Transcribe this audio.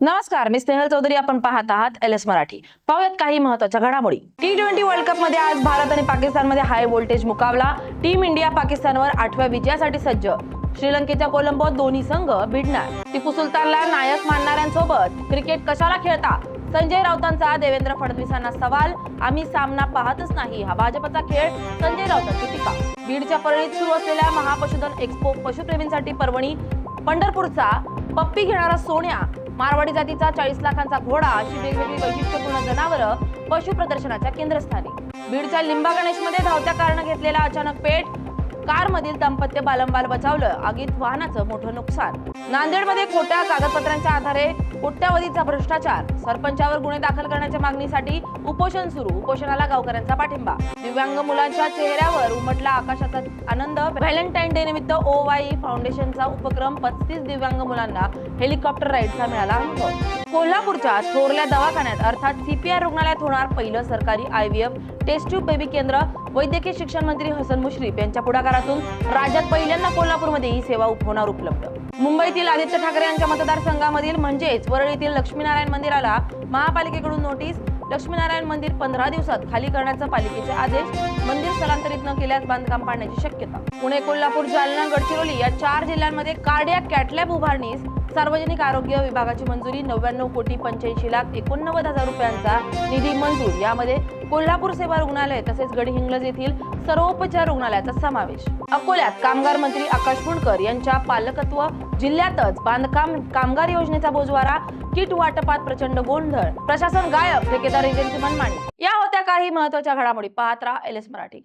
नमस्कार, मी स्नेहल चौधरी. आपण पाहत आहात LS मराठी. पाहूयात काही महत्त्वाच्या घडामोडी. T20 वर्ल्ड कप मध्ये आज भारत आणि पाकिस्तानमध्ये हाय व्होल्टेज मुकाबला. टीम इंडिया पाकिस्तानवर 8व्या विजयासाठी सज्ज. श्रीलंकेच्या कोलंबोत दोन्ही संघ भिडणार. टिपू सुलतानला नायक मानणाऱ्यांसोबत क्रिकेट कशाला खेळता? संजय राऊतांचा देवेंद्र फडणवीसांना सवाल. आम्ही सामना पाहतच नाही, हा भाजपचा खेळ. संजय राऊतांची टीका. बीडच्या परळीत सुरू असलेल्या महापशुधन एक्स्पो पशुप्रेमींसाठी पर्वणी. पंढरपूरचा पप्पी घेणारा सोन्या, मारवाडी जातीचा 40 लाखांचा घोडा अशी वेगवेगळी वैशिष्ट्यपूर्ण जनावरं पशु प्रदर्शनाच्या केंद्रस्थानी. बीडच्या लिंबा गणेशमध्ये धावत्या कारनं घेतलेला अचानक पेट. कारमधील दाम्पत्य बालंबाल बचावलं, आगीत वाहनाचं मोठं नुकसान. नांदेडमध्ये खोट्या कागदपत्रांच्या आधारे कोट्यावधीचा भ्रष्टाचार. सरपंचावर गुन्हे दाखल करण्याच्या मागणीसाठी उपोषण सुरू. उपोषणाला गावकऱ्यांचा पाठिंबा. दिव्यांग मुलांच्या चेहऱ्यावर उमटला आकाशाचा आनंद. व्हॅलेंटाईन डे निमित्त OYE फाउंडेशनचा उपक्रम. 35 दिव्यांग मुलांना हेलिकॉप्टर राईडचा मिळाला अनुभव. कोल्हापूरच्या थोरल्या दवाखान्यात अर्थात CPR रुग्णालयात होणार पहिलं सरकारी IVF टेस्ट ट्यूब बेबी केंद्र. वैद्यकीय शिक्षण मंत्री हसन मुश्रीफ यांच्या पुढाकारातून राज्यात पहिल्यांदा कोल्हापूरमध्ये ही सेवा होणार उपलब्ध. मुंबईतील आदित्य ठाकरे यांच्या मतदारसंघामधील म्हणजेच वरळीतील लक्ष्मीनारायण मंदिराला महापालिकेकडून नोटीस. लक्ष्मीनारायण मंदिर 15 दिवसात खाली करण्याचा पालिकेचे आदेश. मंदिर स्थलांतरित न केल्यास बांधकाम पाडण्याची शक्यता. पुणे, कोल्हापूर, जालना, गडचिरोली या 4 जिल्ह्यांमध्ये कार्डियाक कॅटलॅब उभारणीस सार्वजनिक आरोग्य विभागाची मंजुरी. 99,85,89,000 रुपयांचा निधी मंजूर. यामध्ये कोल्हापूर सेवा रुग्णालय तसेच गडहिंग्लज येथील सर्वोपचार रुग्णालयाचा समावेश. अकोल्यात कामगार मंत्री आकाश फुंडकर यांच्या पालकत्व जिल्ह्यातच बांधकाम कामगार योजनेचा बोजवारा. किट वाटपात प्रचंड गोंधळ. प्रशासन गायब, ठेकेदार एजन्सी मनमानी. या होत्या काही महत्त्वाच्या घडामोडी. पाहत राहा LS मराठी.